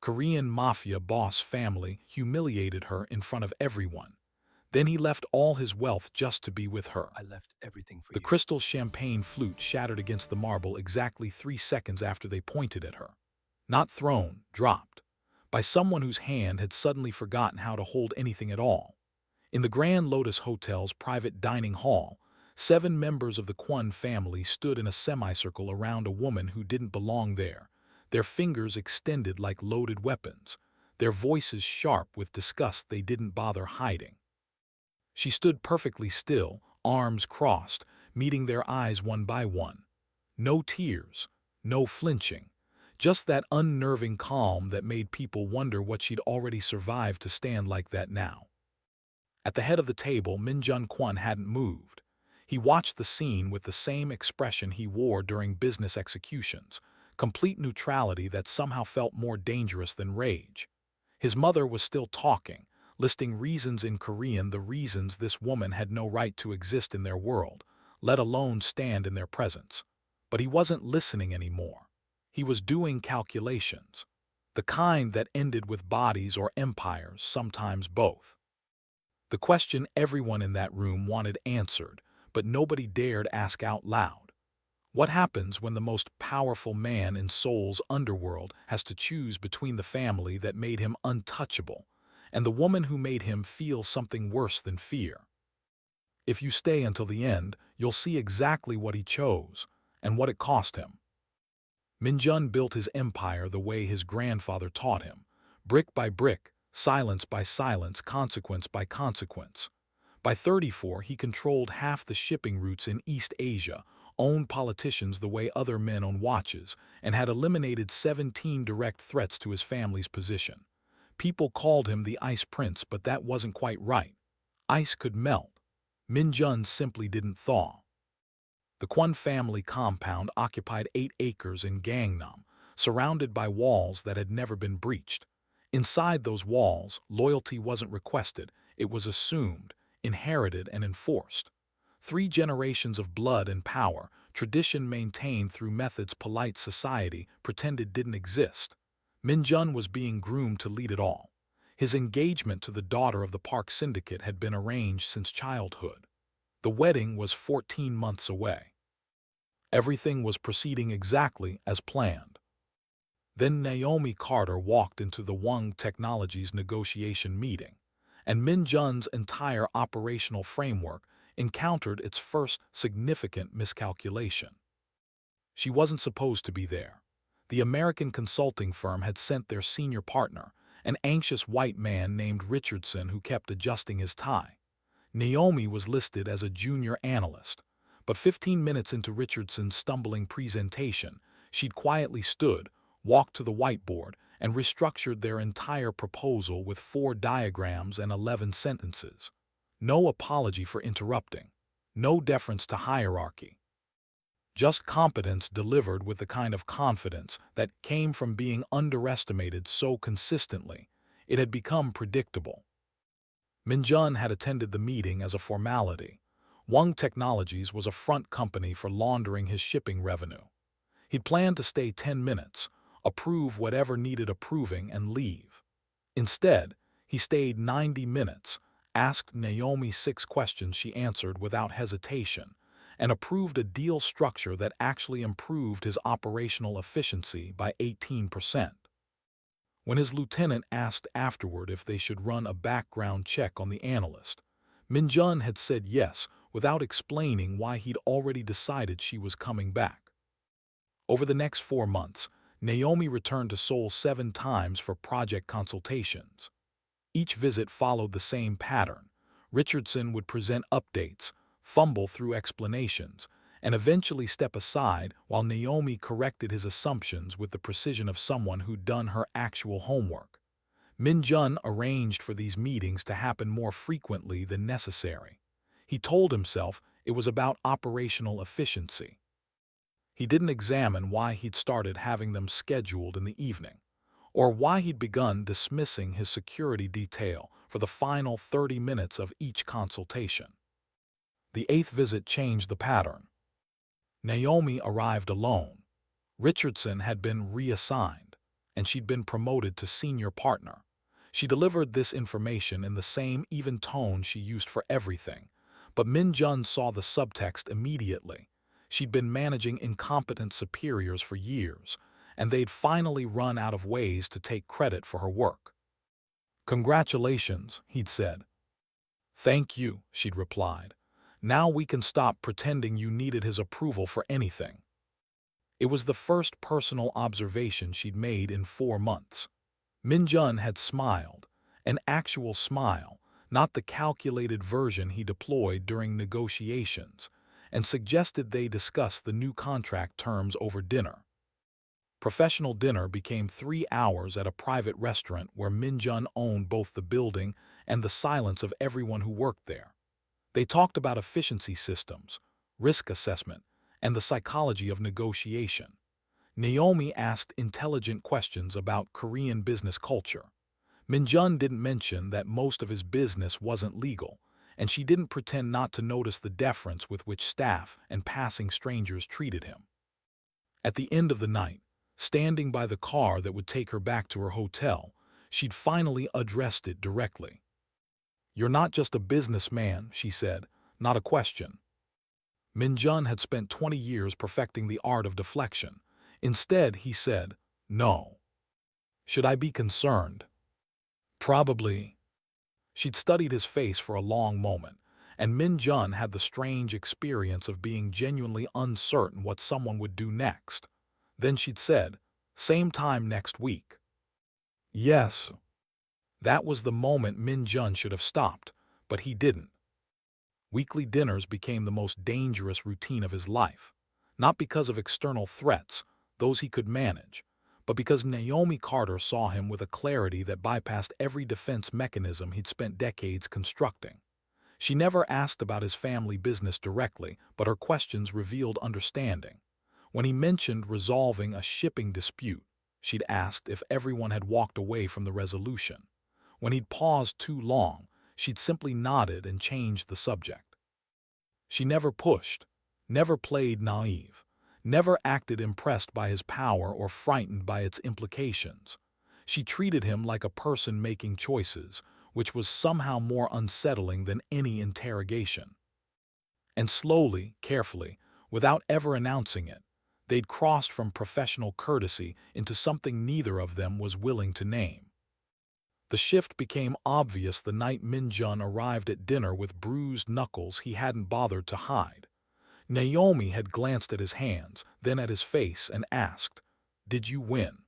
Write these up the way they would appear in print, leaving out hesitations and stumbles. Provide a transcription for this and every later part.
Korean Mafia boss family humiliated her in front of everyone. Then he left all his wealth just to be with her. I left everything for The you. crystal champagne flute shattered against the marble exactly 3 seconds after they pointed at her. Not thrown, dropped. By someone whose hand had suddenly forgotten how to hold anything at all. In the Grand Lotus Hotel's private dining hall, 7 members of the Kwon family stood in a semicircle around a woman who didn't belong there, their fingers extended like loaded weapons, their voices sharp with disgust they didn't bother hiding. She stood perfectly still, arms crossed, meeting their eyes one by one. No tears, no flinching, just that unnerving calm that made people wonder what she'd already survived to stand like that now. At the head of the table, Min-jun Kwon hadn't moved. He watched the scene with the same expression he wore during business executions, complete neutrality that somehow felt more dangerous than rage. His mother was still talking, listing reasons in Korean, the reasons this woman had no right to exist in their world, let alone stand in their presence. But he wasn't listening anymore. He was doing calculations, the kind that ended with bodies or empires, sometimes both. The question everyone in that room wanted answered, but nobody dared ask out loud. What happens when the most powerful man in Seoul's underworld has to choose between the family that made him untouchable and the woman who made him feel something worse than fear? If you stay until the end, you'll see exactly what he chose and what it cost him. Min-jun built his empire the way his grandfather taught him, brick by brick, silence by silence, consequence by consequence. By 34, he controlled half the shipping routes in East Asia, owned politicians the way other men own watches, and had eliminated 17 direct threats to his family's position. People called him the Ice Prince, but that wasn't quite right. Ice could melt. Min-jun simply didn't thaw. The Kwon family compound occupied 8 acres in Gangnam, surrounded by walls that had never been breached. Inside those walls, loyalty wasn't requested, it was assumed, inherited and enforced. 3 generations of blood and power, tradition maintained through methods polite society pretended didn't exist. Min-jun was being groomed to lead it all. His engagement to the daughter of the Park Syndicate had been arranged since childhood. The wedding was 14 months away. Everything was proceeding exactly as planned. Then Naomi Carter walked into the Wang Technologies negotiation meeting, and Min-jun's entire operational framework encountered its first significant miscalculation. She wasn't supposed to be there. The American consulting firm had sent their senior partner, an anxious white man named Richardson who kept adjusting his tie. Naomi was listed as a junior analyst, but 15 minutes into Richardson's stumbling presentation, she'd quietly stood, walked to the whiteboard, and restructured their entire proposal with 4 diagrams and 11 sentences. No apology for interrupting. No deference to hierarchy. Just competence delivered with the kind of confidence that came from being underestimated so consistently, it had become predictable. Min-jun had attended the meeting as a formality. Wang Technologies was a front company for laundering his shipping revenue. He'd planned to stay 10 minutes, approve whatever needed approving, and leave. Instead, he stayed 90 minutes, asked Naomi 6 questions she answered without hesitation, and approved a deal structure that actually improved his operational efficiency by 18%. When his lieutenant asked afterward if they should run a background check on the analyst, Min-jun had said yes without explaining why he'd already decided she was coming back. Over the next 4 months, Naomi returned to Seoul 7 times for project consultations. Each visit followed the same pattern. Richardson would present updates, fumble through explanations, and eventually step aside while Naomi corrected his assumptions with the precision of someone who'd done her actual homework. Min-jun arranged for these meetings to happen more frequently than necessary. He told himself it was about operational efficiency. He didn't examine why he'd started having them scheduled in the evening, or why he'd begun dismissing his security detail for the final 30 minutes of each consultation. The 8th visit changed the pattern. Naomi arrived alone. Richardson had been reassigned. and she'd been promoted to senior partner. She delivered this information in the same even tone she used for everything, but Min-jun saw the subtext immediately. She'd been managing incompetent superiors for years, and they'd finally run out of ways to take credit for her work. "Congratulations," he'd said. "Thank you," she'd replied. "Now we can stop pretending you needed his approval for anything." It was the first personal observation she'd made in 4 months. Min-jun had smiled, an actual smile, not the calculated version he deployed during negotiations, and suggested they discuss the new contract terms over dinner. Professional dinner became 3 hours at a private restaurant where Min-jun owned both the building and the silence of everyone who worked there. They talked about efficiency systems, risk assessment, and the psychology of negotiation. Naomi asked intelligent questions about Korean business culture. Min-jun didn't mention that most of his business wasn't legal, and she didn't pretend not to notice the deference with which staff and passing strangers treated him. At the end of the night, standing by the car that would take her back to her hotel, she'd finally addressed it directly. "You're not just a businessman," she said, "not a question." Min-jun had spent 20 years perfecting the art of deflection. Instead, he said, "No." "Should I be concerned?" "Probably." She'd studied his face for a long moment, and Min-jun had the strange experience of being genuinely uncertain what someone would do next. Then she'd said, "Same time next week." "Yes." That was the moment Min-jun should have stopped, but he didn't. Weekly dinners became the most dangerous routine of his life, not because of external threats, those he could manage, but because Naomi Carter saw him with a clarity that bypassed every defense mechanism he'd spent decades constructing. She never asked about his family business directly, but her questions revealed understanding. When he mentioned resolving a shipping dispute, she'd asked if everyone had walked away from the resolution. When he'd paused too long, she'd simply nodded and changed the subject. She never pushed, never played naive, never acted impressed by his power or frightened by its implications. She treated him like a person making choices, which was somehow more unsettling than any interrogation. And slowly, carefully, without ever announcing it, they'd crossed from professional courtesy into something neither of them was willing to name. The shift became obvious the night Min-jun arrived at dinner with bruised knuckles he hadn't bothered to hide. Naomi had glanced at his hands, then at his face, and asked, "Did you win?"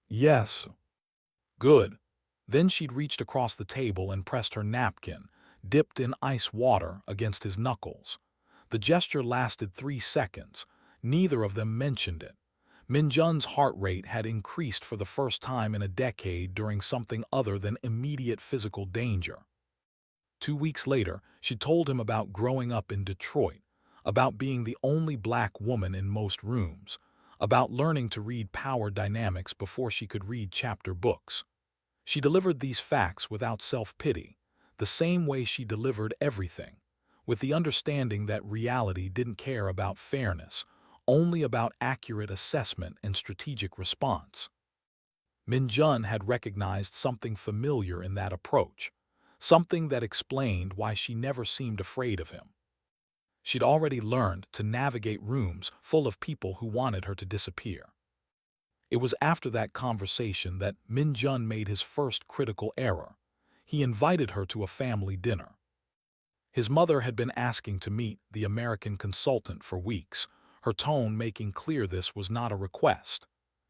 "Yes." "Good." Then she'd reached across the table and pressed her napkin, dipped in ice water, against his knuckles. The gesture lasted 3 seconds. Neither of them mentioned it. Min-jun's heart rate had increased for the first time in a decade during something other than immediate physical danger. 2 weeks later, she told him about growing up in Detroit, about being the only black woman in most rooms, about learning to read power dynamics before she could read chapter books. She delivered these facts without self-pity, the same way she delivered everything, with the understanding that reality didn't care about fairness, only about accurate assessment and strategic response. Min-jun had recognized something familiar in that approach, something that explained why she never seemed afraid of him. She'd already learned to navigate rooms full of people who wanted her to disappear. It was after that conversation that Min-jun made his first critical error. He invited her to a family dinner. His mother had been asking to meet the American consultant for weeks, her tone making clear this was not a request.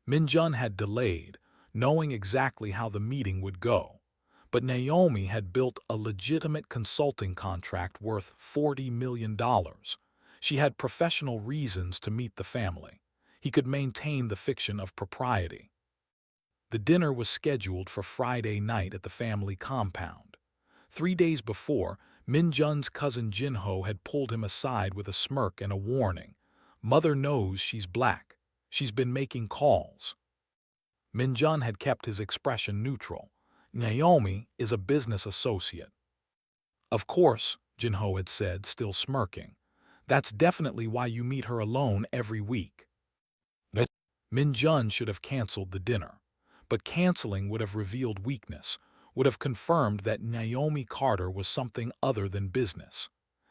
Min-jun had delayed, knowing exactly how the meeting would go. But Naomi had built a legitimate consulting contract worth $40 million. She had professional reasons to meet the family. He could maintain the fiction of propriety. The dinner was scheduled for Friday night at the family compound. 3 days before, Min-jun's cousin Jin-ho had pulled him aside with a smirk and a warning. "Mother knows she's black. She's been making calls." Min-jun had kept his expression neutral. "Naomi is a business associate." "Of course," Jin-ho had said, still smirking. "That's definitely why you meet her alone every week." Min-jun should have canceled the dinner. but canceling would have revealed weakness, would have confirmed that Naomi Carter was something other than business.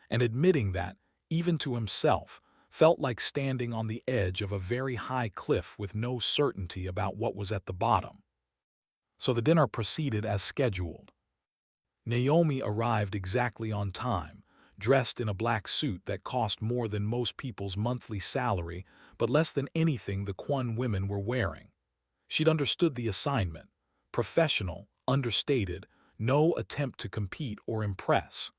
And admitting that, even to himself, felt like standing on the edge of a very high cliff with no certainty about what was at the bottom. So the dinner proceeded as scheduled. Naomi arrived exactly on time, dressed in a black suit that cost more than most people's monthly salary, but less than anything the Kwon women were wearing. She'd understood the assignment: professional, understated, no attempt to compete or impress.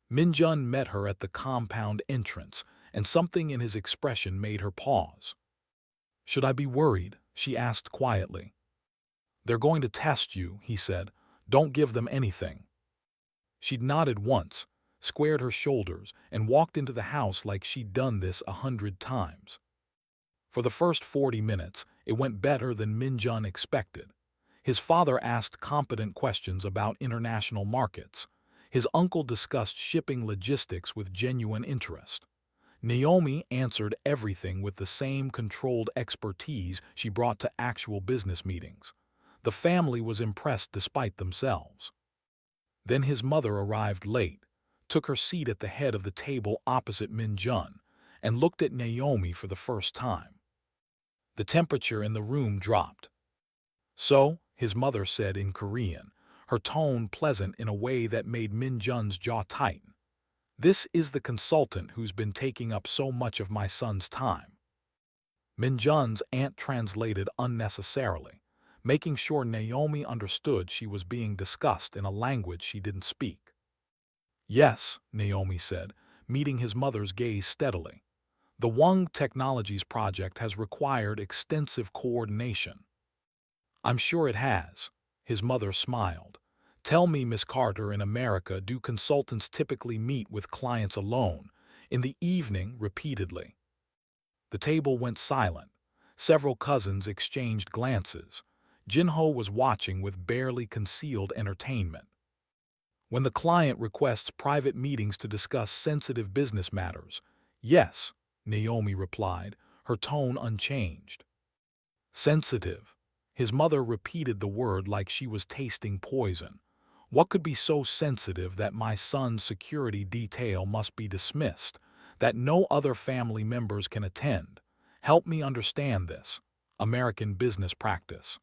Min-jun met her at the compound entrance, and something in his expression made her pause. "Should I be worried?" she asked quietly. "They're going to test you," he said. "Don't give them anything." She'd nodded once, squared her shoulders, and walked into the house like she'd done this 100 times. For the first 40 minutes, it went better than Min-jun expected. His father asked competent questions about international markets. His uncle discussed shipping logistics with genuine interest. Naomi answered everything with the same controlled expertise she brought to actual business meetings. The family was impressed despite themselves. Then his mother arrived late, took her seat at the head of the table opposite Min-jun, and looked at Naomi for the first time. The temperature in the room dropped. "So," his mother said in Korean, her tone pleasant in a way that made Min-jun's jaw tighten. "This is the consultant who's been taking up so much of my son's time." Min-jun's aunt translated unnecessarily, making sure Naomi understood she was being discussed in a language she didn't speak. "Yes," Naomi said, meeting his mother's gaze steadily. "The Wang Technologies project has required extensive coordination." "I'm sure it has," his mother smiled. "Tell me, Miss Carter, in America, do consultants typically meet with clients alone, in the evening repeatedly?" The table went silent. Several cousins exchanged glances. Jinho was watching with barely concealed entertainment. "When the client requests private meetings to discuss sensitive business matters, yes," Naomi replied, her tone unchanged. "Sensitive." His mother repeated the word like she was tasting poison. "What could be so sensitive that my son's security detail must be dismissed, that no other family members can attend? Help me understand this. American business practice."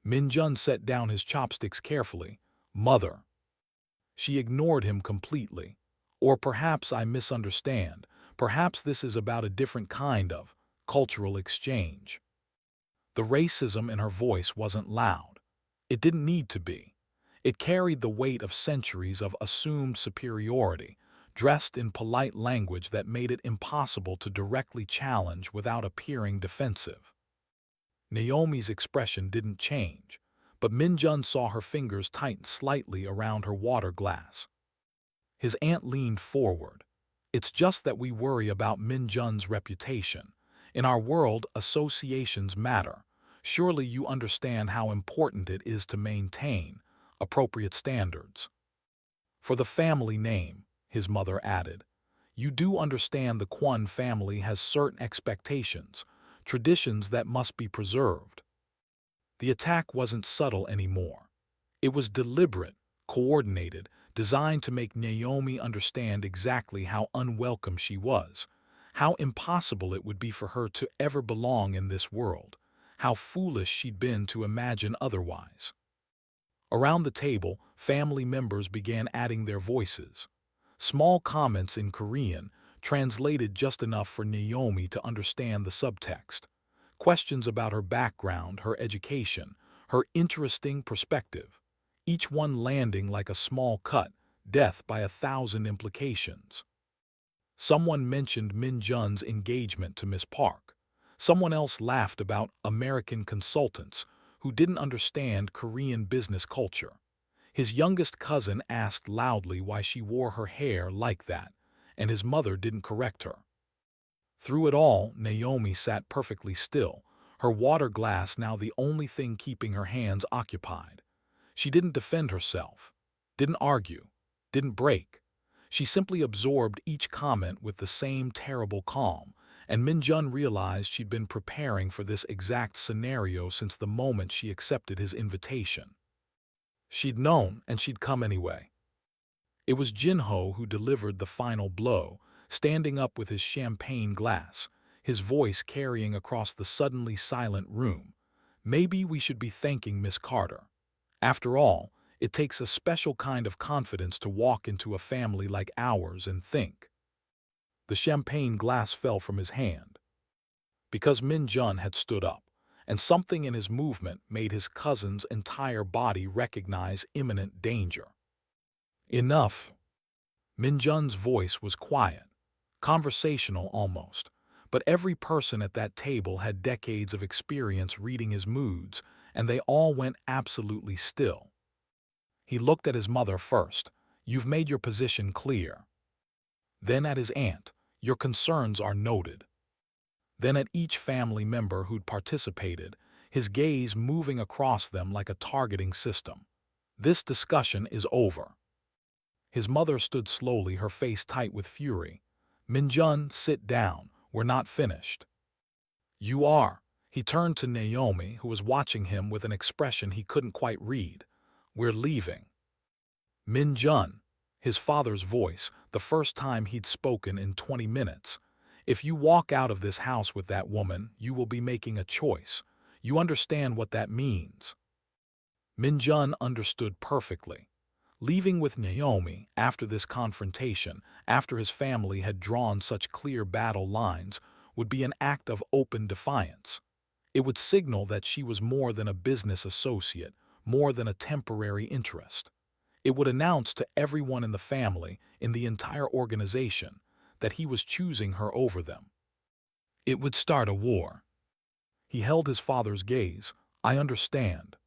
Min-jun set down his chopsticks carefully. "Mother." She ignored him completely. "Or perhaps I misunderstand. Perhaps this is about a different kind of cultural exchange." The racism in her voice wasn't loud. It didn't need to be. It carried the weight of centuries of assumed superiority, dressed in polite language that made it impossible to directly challenge without appearing defensive. Naomi's expression didn't change, but Min-jun saw her fingers tighten slightly around her water glass. His aunt leaned forward. "It's just that we worry about Min-jun's reputation. In our world, associations matter. Surely you understand how important it is to maintain appropriate standards." "For the family name," his mother added. "You do understand the Kwon family has certain expectations, traditions that must be preserved." The attack wasn't subtle anymore. It was deliberate, coordinated, designed to make Naomi understand exactly how unwelcome she was, how impossible it would be for her to ever belong in this world, how foolish she'd been to imagine otherwise. Around the table, family members began adding their voices. Small comments in Korean, translated just enough for Naomi to understand the subtext. Questions about her background, her education, her interesting perspective. Each one landing like a small cut, death by 1,000 implications. Someone mentioned Min-jun's engagement to Miss Park. Someone else laughed about American consultants who didn't understand Korean business culture. His youngest cousin asked loudly why she wore her hair like that, and his mother didn't correct her. Through it all, Naomi sat perfectly still, her water glass now the only thing keeping her hands occupied. She didn't defend herself, didn't argue, didn't break. She simply absorbed each comment with the same terrible calm, and Min-jun realized she'd been preparing for this exact scenario since the moment she accepted his invitation. She'd known, and she'd come anyway. It was Jin-ho who delivered the final blow, standing up with his champagne glass, his voice carrying across the suddenly silent room. Maybe we should be thanking Miss Carter. After all, it takes a special kind of confidence to walk into a family like ours and think. The champagne glass fell from his hand. Because Min-jun had stood up, and something in his movement made his cousin's entire body recognize imminent danger. Enough. Min-jun's voice was quiet, conversational almost, but every person at that table had decades of experience reading his moods, and they all went absolutely still. He looked at his mother first. "You've made your position clear." Then at his aunt. "Your concerns are noted." Then at each family member who'd participated, his gaze moving across them like a targeting system. "This discussion is over." His mother stood slowly, her face tight with fury. "Min-jun, sit down. We're not finished." "You are." He turned to Naomi, who was watching him with an expression he couldn't quite read. "We're leaving." Min-jun, his father's voice, the first time he'd spoken in 20 minutes. "If you walk out of this house with that woman, you will be making a choice. You understand what that means." Min-jun understood perfectly. Leaving with Naomi, after this confrontation, after his family had drawn such clear battle lines, would be an act of open defiance. It would signal that she was more than a business associate, more than a temporary interest. It would announce to everyone in the family, in the entire organization, that he was choosing her over them. It would start a war. He held his father's gaze. "I understand."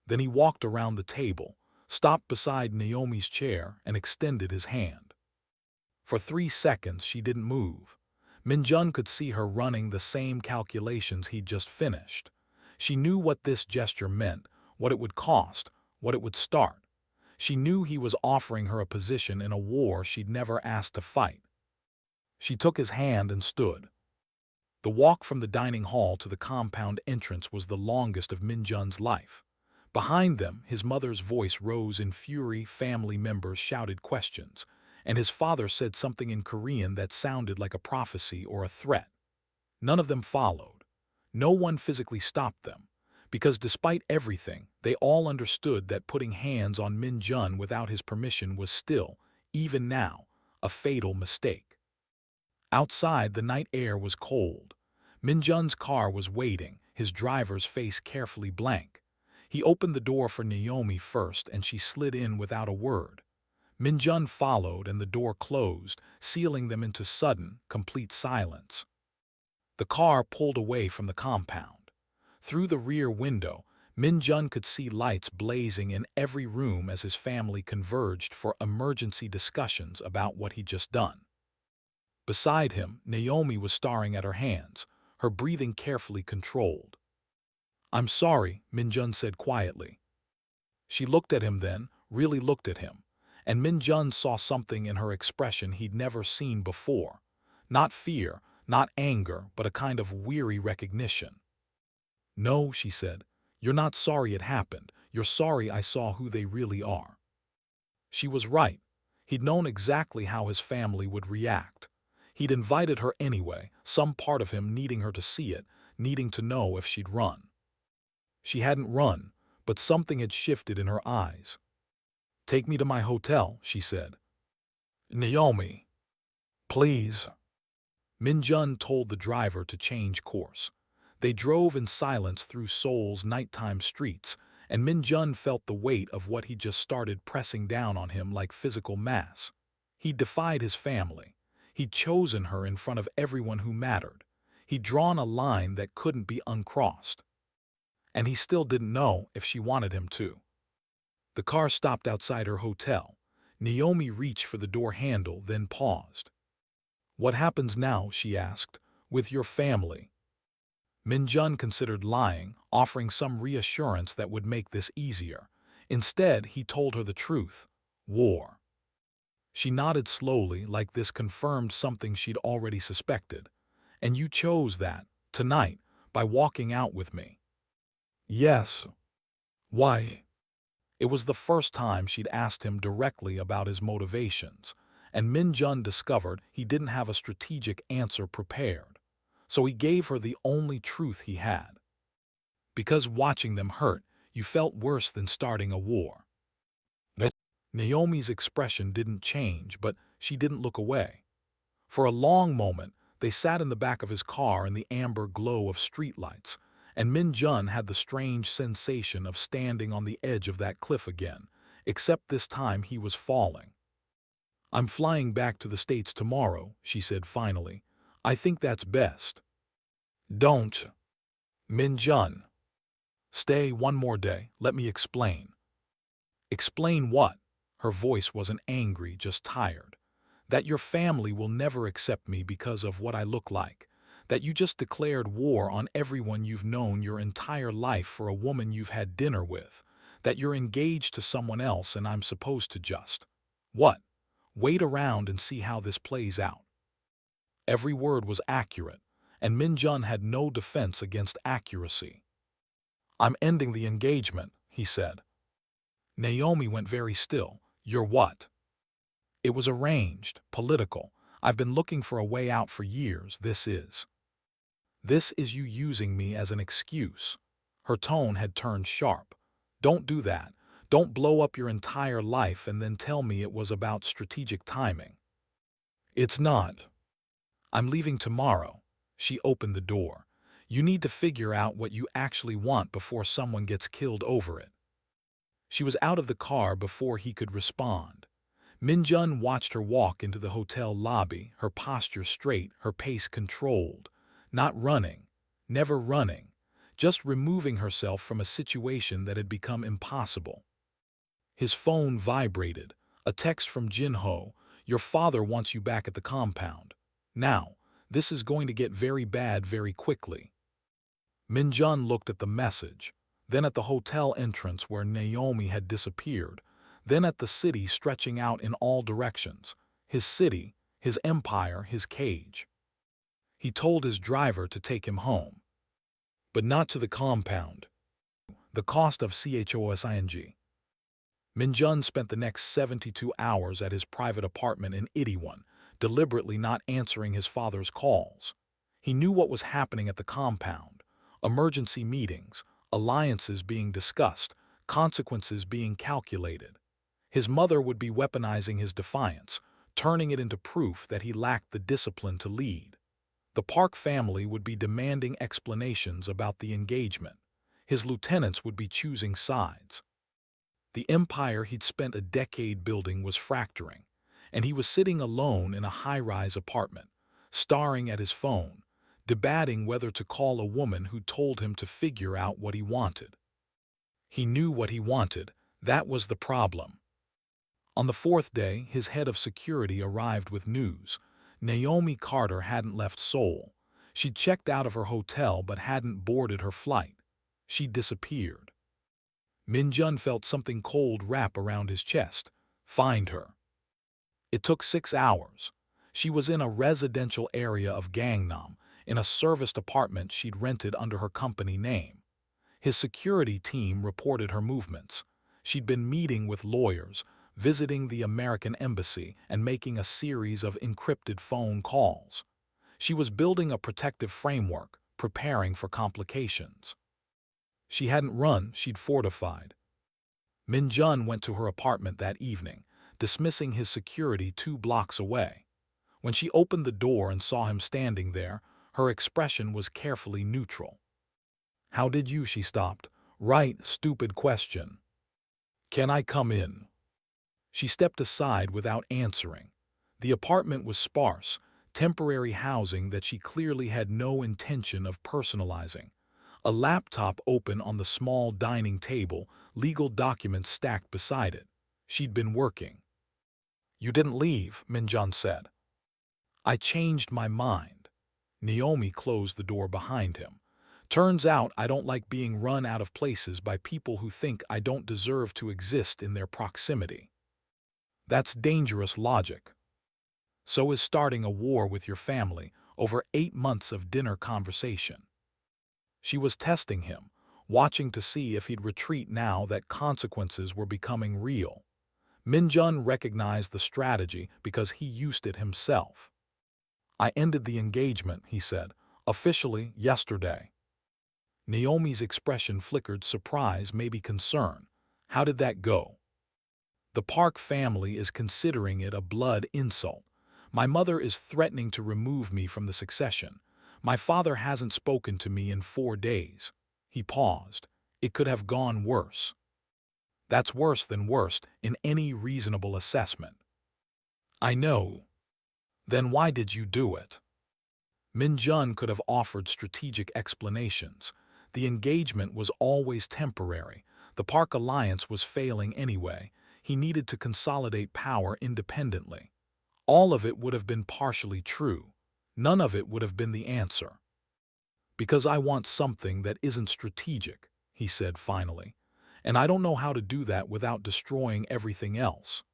Then he walked around the table, stopped beside Naomi's chair, and extended his hand. For 3 seconds she didn't move. Min-jun could see her running the same calculations he'd just finished. She knew what this gesture meant, what it would cost, what it would start. She knew he was offering her a position in a war she'd never asked to fight. She took his hand and stood. The walk from the dining hall to the compound entrance was the longest of Min-jun's life. Behind them, his mother's voice rose in fury, family members shouted questions, and his father said something in Korean that sounded like a prophecy or a threat. None of them followed. No one physically stopped them, because despite everything, they all understood that putting hands on Min-jun without his permission was still, even now, a fatal mistake. Outside, the night air was cold. Min-jun's car was waiting, his driver's face carefully blank. He opened the door for Naomi first, and she slid in without a word. Min-jun followed, and the door closed, sealing them into sudden, complete silence. The car pulled away from the compound. Through the rear window, Min-jun could see lights blazing in every room as his family converged for emergency discussions about what he'd just done. Beside him, Naomi was staring at her hands, her breathing carefully controlled. "I'm sorry," Min-jun said quietly. She looked at him then, really looked at him, and Min-jun saw something in her expression he'd never seen before. Not fear, not anger, but a kind of weary recognition. "No," she said, "you're not sorry it happened. You're sorry I saw who they really are." She was right. He'd known exactly how his family would react. He'd invited her anyway, some part of him needing her to see it, needing to know if she'd run. She hadn't run, but something had shifted in her eyes. "Take me to my hotel," she said. "Naomi, please." Min-jun told the driver to change course. They drove in silence through Seoul's nighttime streets, and Min-jun felt the weight of what he'd just started pressing down on him like physical mass. He'd defied his family. He'd chosen her in front of everyone who mattered. He'd drawn a line that couldn't be uncrossed. And he still didn't know if she wanted him to. The car stopped outside her hotel. Naomi reached for the door handle, then paused. "What happens now?" she asked. "With your family?" Min-jun considered lying, offering some reassurance that would make this easier. Instead, he told her the truth. War. She nodded slowly, like this confirmed something she'd already suspected. And you chose that, tonight, by walking out with me. Yes. Why? It was the first time she'd asked him directly about his motivations, and Min-jun discovered he didn't have a strategic answer prepared. So he gave her the only truth he had. Because watching them hurt, you felt worse than starting a war. Naomi's expression didn't change, but she didn't look away. For a long moment, they sat in the back of his car in the amber glow of streetlights, and Min-jun had the strange sensation of standing on the edge of that cliff again, except this time he was falling. "I'm flying back to the States tomorrow," she said finally. "I think that's best." "Don't. Min-jun. Stay one more day, let me explain." "Explain what?" Her voice wasn't angry, just tired. "That your family will never accept me because of what I look like. That you just declared war on everyone you've known your entire life for a woman you've had dinner with. That you're engaged to someone else and I'm supposed to just, what? Wait around and see how this plays out." Every word was accurate, and Min-jun had no defense against accuracy. "I'm ending the engagement," he said. Naomi went very still. "You're what?" "It was arranged, political. I've been looking for a way out for years. This is you using me as an excuse." Her tone had turned sharp. "Don't do that. Don't blow up your entire life and then tell me it was about strategic timing." "It's not. I'm leaving tomorrow." She opened the door. "You need to figure out what you actually want before someone gets killed over it." She was out of the car before he could respond. Min-jun watched her walk into the hotel lobby, her posture straight, her pace controlled. Not running, never running, just removing herself from a situation that had become impossible. His phone vibrated. A text from Jin-ho. "Your father wants you back at the compound. Now, this is going to get very bad very quickly." Min-jun looked at the message, then at the hotel entrance where Naomi had disappeared, then at the city stretching out in all directions. His city, his empire, his cage. He told his driver to take him home. But not to the compound. The cost of CHOSING. Min-jun spent the next 72 hours at his private apartment in Itaewon, deliberately not answering his father's calls. He knew what was happening at the compound. Emergency meetings, alliances being discussed, consequences being calculated. His mother would be weaponizing his defiance, turning it into proof that he lacked the discipline to lead. The Park family would be demanding explanations about the engagement. His lieutenants would be choosing sides. The empire he'd spent a decade building was fracturing, and he was sitting alone in a high-rise apartment, staring at his phone, debating whether to call a woman who told him to figure out what he wanted. He knew what he wanted. That was the problem. On the fourth day, his head of security arrived with news. Naomi Carter hadn't left Seoul. She'd checked out of her hotel but hadn't boarded her flight. She'd disappeared. Min-jun felt something cold wrap around his chest. Find her. It took 6 hours. She was in a residential area of Gangnam, in a serviced apartment she'd rented under her company name. His security team reported her movements. She'd been meeting with lawyers, visiting the American embassy, and making a series of encrypted phone calls. She was building a protective framework, preparing for complications. She hadn't run, she'd fortified. Min-jun went to her apartment that evening, dismissing his security 2 blocks away. When she opened the door and saw him standing there, her expression was carefully neutral. "How did you?" She stopped. "Right, stupid question. Can I come in?" She stepped aside without answering. The apartment was sparse, temporary housing that she clearly had no intention of personalizing. A laptop open on the small dining table, legal documents stacked beside it. She'd been working. "You didn't leave," Min-jun said. "I changed my mind." Naomi closed the door behind him. "Turns out I don't like being run out of places by people who think I don't deserve to exist in their proximity. That's dangerous logic. So is starting a war with your family over 8 months of dinner conversation. She was testing him, watching to see if he'd retreat now that consequences were becoming real. Min-jun recognized the strategy because he used it himself. "I ended the engagement," he said, "officially yesterday." Naomi's expression flickered surprise, maybe concern. "How did that go?" "The Park family is considering it a blood insult. My mother is threatening to remove me from the succession. My father hasn't spoken to me in 4 days." He paused. "It could have gone worse." "That's worse than worst in any reasonable assessment." "I know." "Then why did you do it?" Min-jun could have offered strategic explanations. The engagement was always temporary. The Park alliance was failing anyway. He needed to consolidate power independently. All of it would have been partially true. None of it would have been the answer. "Because I want something that isn't strategic," he said finally. "And I don't know how to do that without destroying everything else."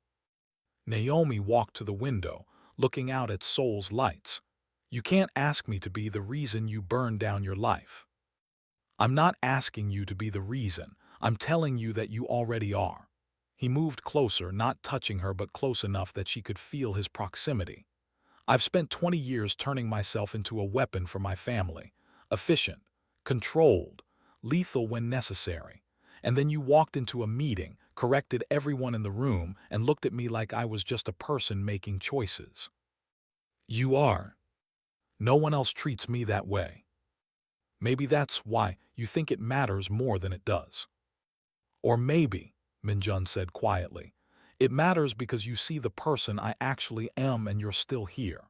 Naomi walked to the window, looking out at Seoul's lights. "You can't ask me to be the reason you burn down your life." "I'm not asking you to be the reason. I'm telling you that you already are." He moved closer, not touching her but close enough that she could feel his proximity. "I've spent 20 years turning myself into a weapon for my family. Efficient, controlled, lethal when necessary. And then you walked into a meeting, corrected everyone in the room, and looked at me like I was just a person making choices." "You are. No one else treats me that way." "Maybe that's why you think it matters more than it does." "Or maybe," Min-jun said quietly, "it matters because you see the person I actually am and you're still here."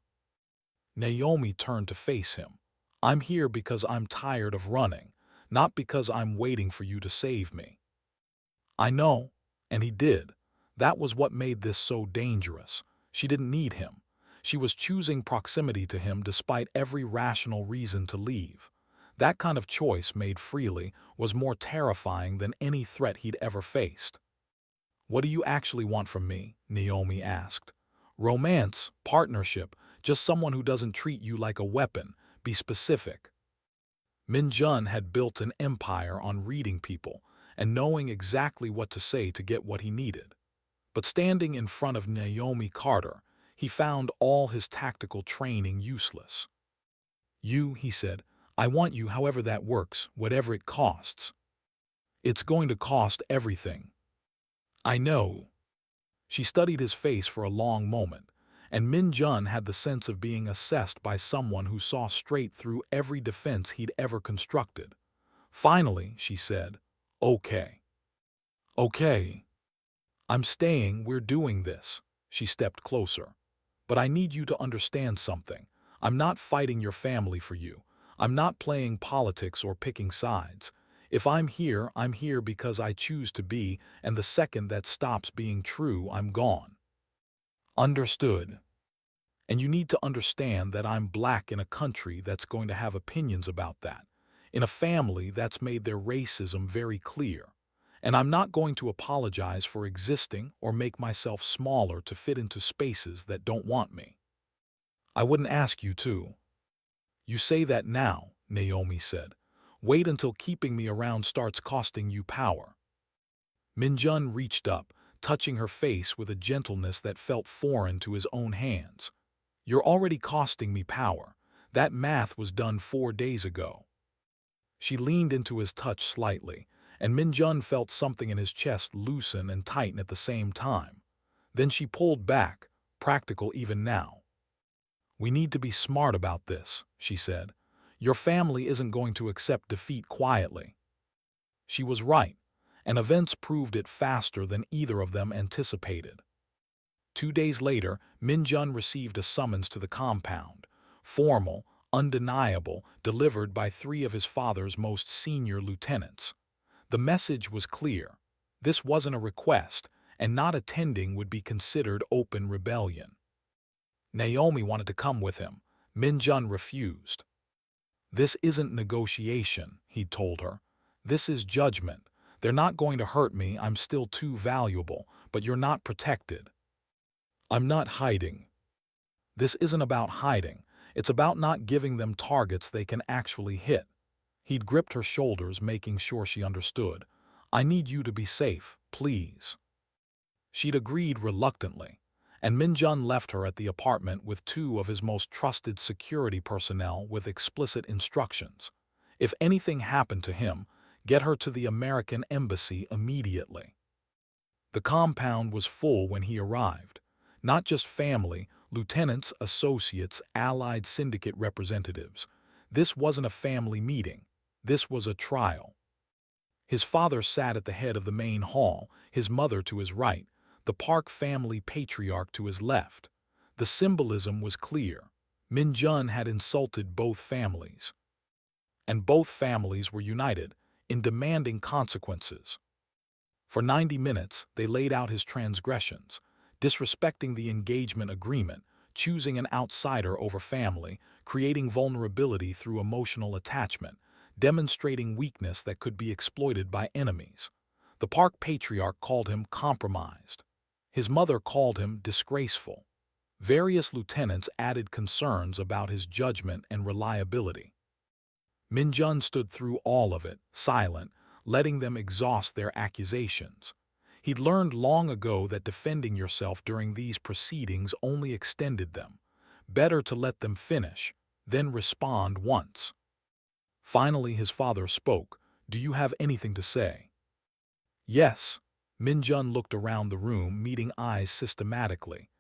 Naomi turned to face him. "I'm here because I'm tired of running, not because I'm waiting for you to save me." "I know." And he did. That was what made this so dangerous. She didn't need him. She was choosing proximity to him despite every rational reason to leave. That kind of choice, made freely, was more terrifying than any threat he'd ever faced. "What do you actually want from me?" Naomi asked. "Romance, partnership, just someone who doesn't treat you like a weapon. Be specific." Min-jun had built an empire on reading people and knowing exactly what to say to get what he needed. But standing in front of Naomi Carter, he found all his tactical training useless. "You," he said, "I want you however that works, whatever it costs." "It's going to cost everything." "I know." She studied his face for a long moment, and Min-jun had the sense of being assessed by someone who saw straight through every defense he'd ever constructed. Finally, she said, "Okay." "Okay. I'm staying, we're doing this." She stepped closer. "But I need you to understand something. I'm not fighting your family for you. I'm not playing politics or picking sides. If I'm here because I choose to be, and the second that stops being true, I'm gone." "Understood." "And you need to understand that I'm black in a country that's going to have opinions about that, in a family that's made their racism very clear. And I'm not going to apologize for existing or make myself smaller to fit into spaces that don't want me." "I wouldn't ask you to." "You say that now," Naomi said. "Wait until keeping me around starts costing you power." Min-jun reached up, touching her face with a gentleness that felt foreign to his own hands. "You're already costing me power. That math was done 4 days ago." She leaned into his touch slightly, and Min-jun felt something in his chest loosen and tighten at the same time. Then she pulled back, practical even now. "We need to be smart about this," she said. "Your family isn't going to accept defeat quietly." She was right, and events proved it faster than either of them anticipated. 2 days later, Min-jun received a summons to the compound, formal, undeniable, delivered by 3 of his father's most senior lieutenants. The message was clear. This wasn't a request, and not attending would be considered open rebellion. Naomi wanted to come with him. Min-jun refused. "This isn't negotiation," he'd told her. "This is judgment. They're not going to hurt me, I'm still too valuable, but you're not protected." "I'm not hiding." "This isn't about hiding. It's about not giving them targets they can actually hit. He'd gripped her shoulders, making sure she understood. I need you to be safe, please. She'd agreed reluctantly, and Min-jun left her at the apartment with two of his most trusted security personnel with explicit instructions. If anything happened to him, get her to the American embassy immediately. The compound was full when he arrived. Not just family, lieutenants, associates, allied syndicate representatives. This wasn't a family meeting. This was a trial. His father sat at the head of the main hall, his mother to his right, the Park family patriarch to his left. The symbolism was clear. Min-jun had insulted both families. And both families were united in demanding consequences. For 90 minutes, they laid out his transgressions, disrespecting the engagement agreement, choosing an outsider over family, creating vulnerability through emotional attachment, demonstrating weakness that could be exploited by enemies. The Park patriarch called him compromised. His mother called him disgraceful. Various lieutenants added concerns about his judgment and reliability. Min-jun stood through all of it, silent, letting them exhaust their accusations. He'd learned long ago that defending yourself during these proceedings only extended them. Better to let them finish, then respond once. Finally, his father spoke. Do you have anything to say? Yes. Min-jun looked around the room, meeting eyes systematically.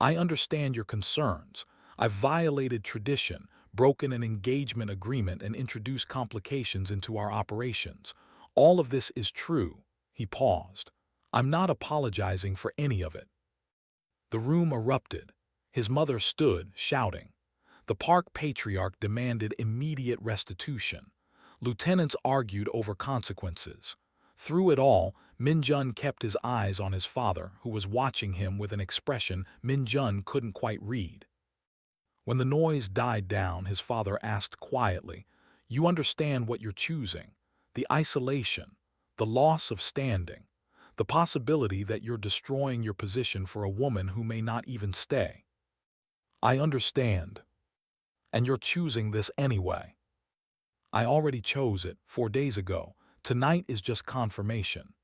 I understand your concerns. I've violated tradition, broken an engagement agreement, and introduced complications into our operations. All of this is true. He paused. I'm not apologizing for any of it. The room erupted. His mother stood, shouting. The Park patriarch demanded immediate restitution. Lieutenants argued over consequences. Through it all, Min-jun kept his eyes on his father, who was watching him with an expression Min-jun couldn't quite read. When the noise died down, his father asked quietly, You understand what you're choosing? The isolation, the loss of standing, the possibility that you're destroying your position for a woman who may not even stay. I understand. And you're choosing this anyway. I already chose it 4 days ago. Tonight is just confirmation.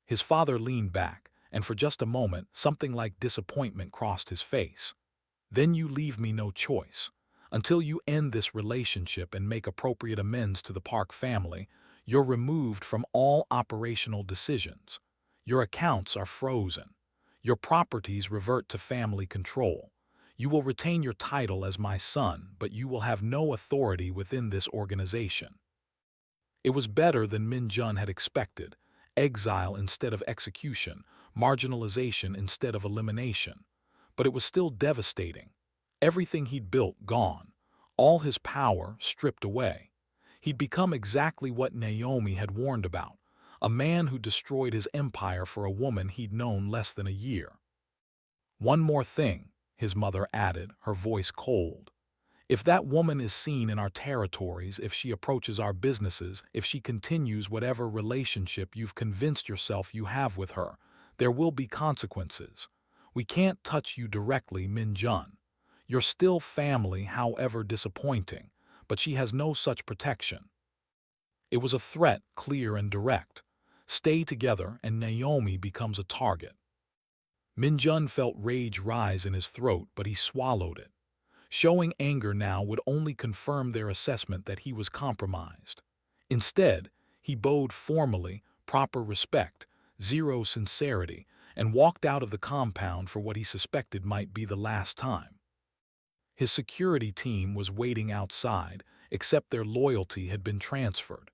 His father leaned back, and for just a moment, something like disappointment crossed his face. Then you leave me no choice. Until you end this relationship and make appropriate amends to the Park family, you're removed from all operational decisions. Your accounts are frozen. Your properties revert to family control. You will retain your title as my son, but you will have no authority within this organization. It was better than Min-jun had expected. Exile instead of execution, marginalization instead of elimination. But it was still devastating. Everything he'd built gone. All his power stripped away. He'd become exactly what Naomi had warned about, a man who destroyed his empire for a woman he'd known less than a year. One more thing, his mother added, her voice cold. If that woman is seen in our territories, if she approaches our businesses, if she continues whatever relationship you've convinced yourself you have with her, there will be consequences. We can't touch you directly, Min-jun. You're still family, however disappointing, but she has no such protection. It was a threat, clear and direct. Stay together and Naomi becomes a target. Min-jun felt rage rise in his throat, but he swallowed it. Showing anger now would only confirm their assessment that he was compromised. Instead, he bowed formally, proper respect, zero sincerity, and walked out of the compound for what he suspected might be the last time. His security team was waiting outside, except their loyalty had been transferred.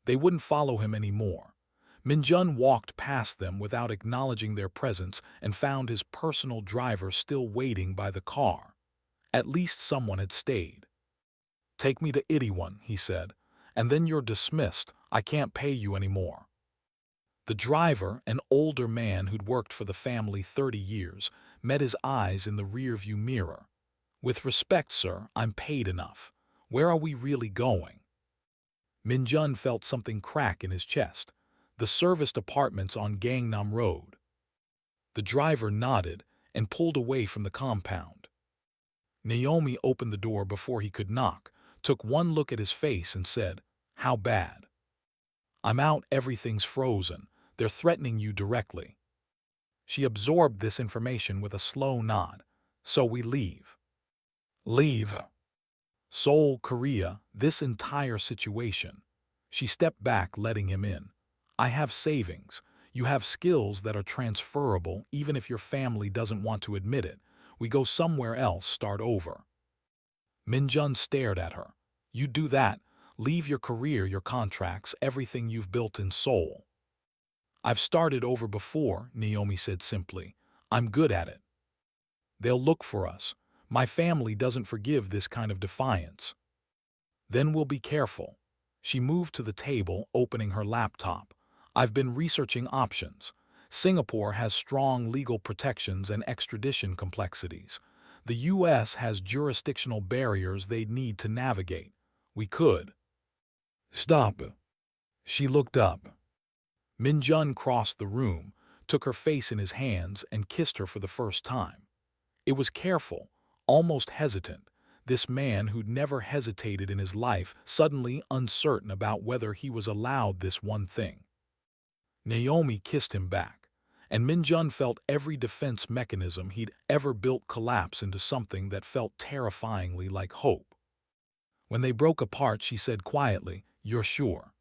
They wouldn't follow him anymore. Min-jun walked past them without acknowledging their presence and found his personal driver still waiting by the car. At least someone had stayed. Take me to Itaewon, he said, and then you're dismissed. I can't pay you anymore. The driver, an older man who'd worked for the family 30 years, met his eyes in the rearview mirror. With respect, sir, I'm paid enough. Where are we really going? Min-jun felt something crack in his chest. The serviced apartments on Gangnam Road. The driver nodded and pulled away from the compound. Naomi opened the door before he could knock, took one look at his face and said, "How bad?" "I'm out, everything's frozen. They're threatening you directly." She absorbed this information with a slow nod. "So we leave." "Leave?" "Seoul, Korea, this entire situation." She stepped back, letting him in. "I have savings. You have skills that are transferable even if your family doesn't want to admit it. We go somewhere else, start over." Min-jun stared at her. "You do that? Leave your career, your contracts, everything you've built in Seoul?" "I've started over before," Naomi said simply. "I'm good at it." "They'll look for us. My family doesn't forgive this kind of defiance." "Then we'll be careful." She moved to the table, opening her laptop. "I've been researching options. Singapore has strong legal protections and extradition complexities. The U.S. has jurisdictional barriers they'd need to navigate. We could." "Stop." She looked up. Min-jun crossed the room, took her face in his hands, and kissed her for the first time. It was careful, almost hesitant. This man who'd never hesitated in his life, suddenly uncertain about whether he was allowed this one thing. Naomi kissed him back, and Min-jun felt every defense mechanism he'd ever built collapse into something that felt terrifyingly like hope. When they broke apart, she said quietly, "You're sure?"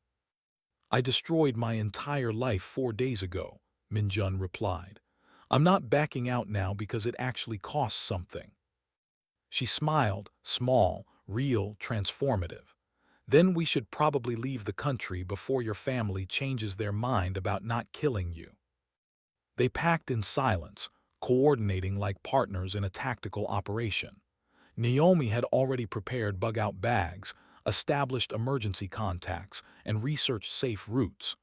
"I destroyed my entire life 4 days ago," Min-jun replied. "I'm not backing out now because it actually costs something." She smiled, small, real, transformative. "Then we should probably leave the country before your family changes their mind about not killing you." They packed in silence, coordinating like partners in a tactical operation. Naomi had already prepared bug-out bags, established emergency contacts, and researched safe routes.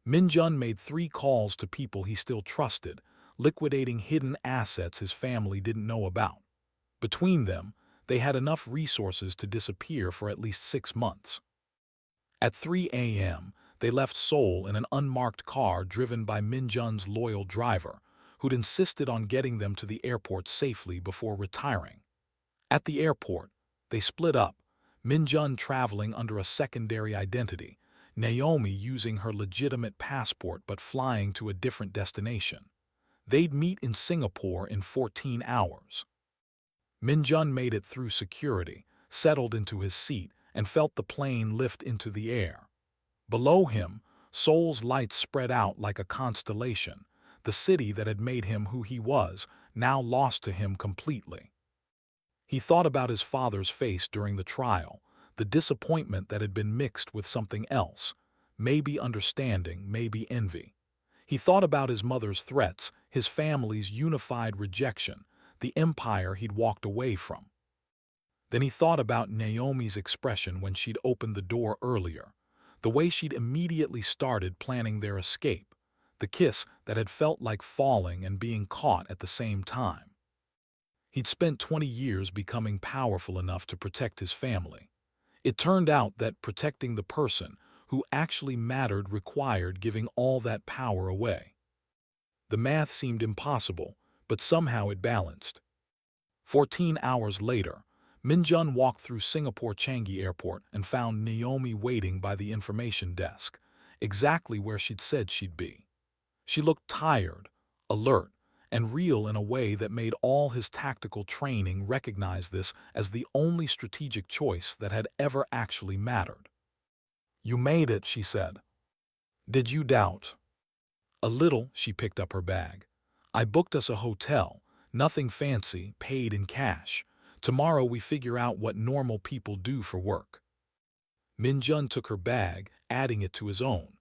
Min-jun made 3 calls to people he still trusted, liquidating hidden assets his family didn't know about. Between them, they had enough resources to disappear for at least 6 months. At 3 a.m., they left Seoul in an unmarked car driven by Min-jun's loyal driver, who'd insisted on getting them to the airport safely before retiring. At the airport, they split up, Min-jun traveling under a secondary identity, Naomi using her legitimate passport but flying to a different destination. They'd meet in Singapore in 14 hours. Min-jun made it through security, settled into his seat, and felt the plane lift into the air. Below him, Seoul's lights spread out like a constellation, the city that had made him who he was, now lost to him completely. He thought about his father's face during the trial, the disappointment that had been mixed with something else, maybe understanding, maybe envy. He thought about his mother's threats, his family's unified rejection, the empire he'd walked away from. Then he thought about Naomi's expression when she'd opened the door earlier, the way she'd immediately started planning their escape, the kiss that had felt like falling and being caught at the same time. He'd spent 20 years becoming powerful enough to protect his family. It turned out that protecting the person who actually mattered required giving all that power away. The math seemed impossible, but somehow it balanced. 14 hours later, Min-jun walked through Singapore Changi Airport and found Naomi waiting by the information desk, exactly where she'd said she'd be. She looked tired, alert, and real in a way that made all his tactical training recognize this as the only strategic choice that had ever actually mattered. "You made it," she said. "Did you doubt?" "A little." She picked up her bag. "I booked us a hotel, nothing fancy, paid in cash. Tomorrow we figure out what normal people do for work." Min-jun took her bag, adding it to his own.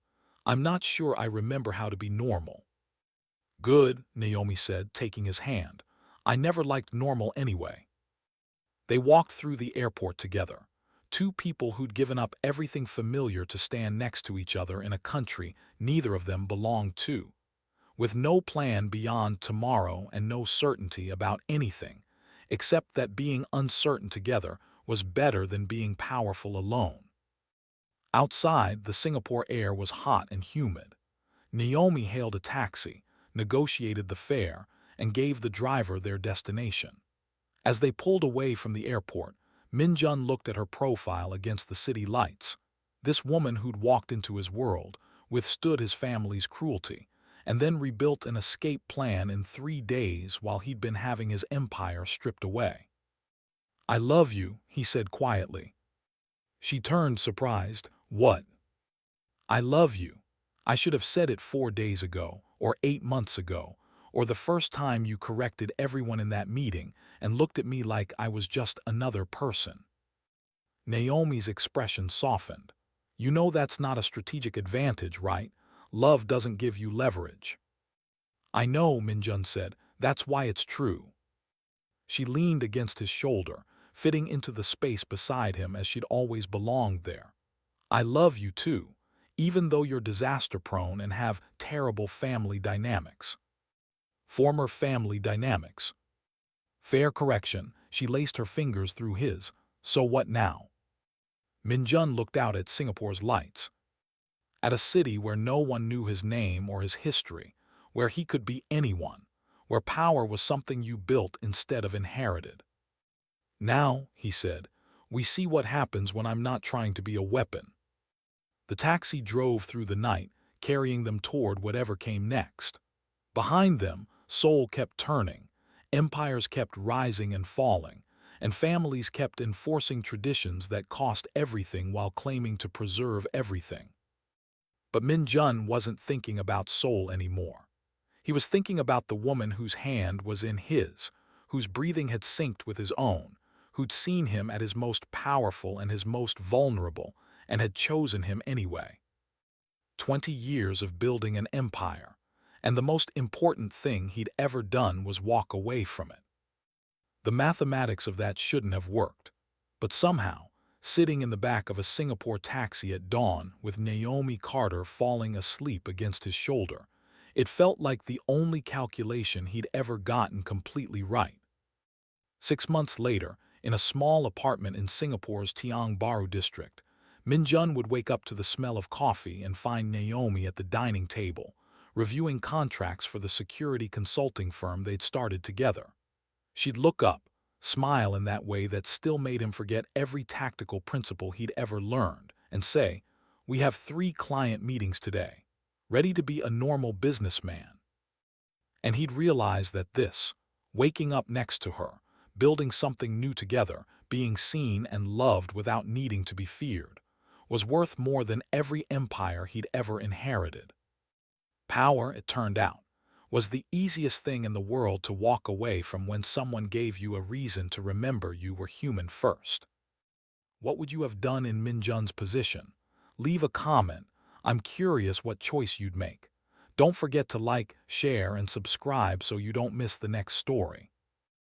"I'm not sure I remember how to be normal." "Good," Naomi said, taking his hand. "I never liked normal anyway." They walked through the airport together, 2 people who'd given up everything familiar to stand next to each other in a country neither of them belonged to. With no plan beyond tomorrow and no certainty about anything, except that being uncertain together was better than being powerful alone. Outside, the Singapore air was hot and humid. Naomi hailed a taxi, negotiated the fare, and gave the driver their destination. As they pulled away from the airport, Min-jun looked at her profile against the city lights. This woman who'd walked into his world, withstood his family's cruelty, and then rebuilt an escape plan in 3 days while he'd been having his empire stripped away. "I love you," he said quietly. She turned surprised. "What?" "I love you. I should have said it 4 days ago, or 8 months ago, or the first time you corrected everyone in that meeting and looked at me like I was just another person." Naomi's expression softened. "You know that's not a strategic advantage, right? Love doesn't give you leverage." "I know," Min-jun said. "That's why it's true." She leaned against his shoulder, fitting into the space beside him as she'd always belonged there. "I love you too, even though you're disaster-prone and have terrible family dynamics." Former family dynamics. Fair correction, she laced her fingers through his. "So what now?" Min-jun looked out at Singapore's lights. At a city where no one knew his name or his history, where he could be anyone, where power was something you built instead of inherited. "Now," he said, "we see what happens when I'm not trying to be a weapon." The taxi drove through the night, carrying them toward whatever came next. Behind them, Seoul kept turning, empires kept rising and falling, and families kept enforcing traditions that cost everything while claiming to preserve everything. But Min-jun wasn't thinking about Seoul anymore. He was thinking about the woman whose hand was in his, whose breathing had synced with his own, who'd seen him at his most powerful and his most vulnerable, and had chosen him anyway. 20 years of building an empire, and the most important thing he'd ever done was walk away from it. The mathematics of that shouldn't have worked, but somehow, sitting in the back of a Singapore taxi at dawn with Naomi Carter falling asleep against his shoulder, it felt like the only calculation he'd ever gotten completely right. 6 months later, in a small apartment in Singapore's Tiong Bahru district, Min-jun would wake up to the smell of coffee and find Naomi at the dining table, reviewing contracts for the security consulting firm they'd started together. She'd look up, smile in that way that still made him forget every tactical principle he'd ever learned, and say, "We have 3 client meetings today. Ready to be a normal businessman." And he'd realize that this, waking up next to her, building something new together, being seen and loved without needing to be feared, was worth more than every empire he'd ever inherited. Power, it turned out, was the easiest thing in the world to walk away from when someone gave you a reason to remember you were human first. What would you have done in Min-jun's position? Leave a comment. I'm curious what choice you'd make. Don't forget to like, share, and subscribe so you don't miss the next story.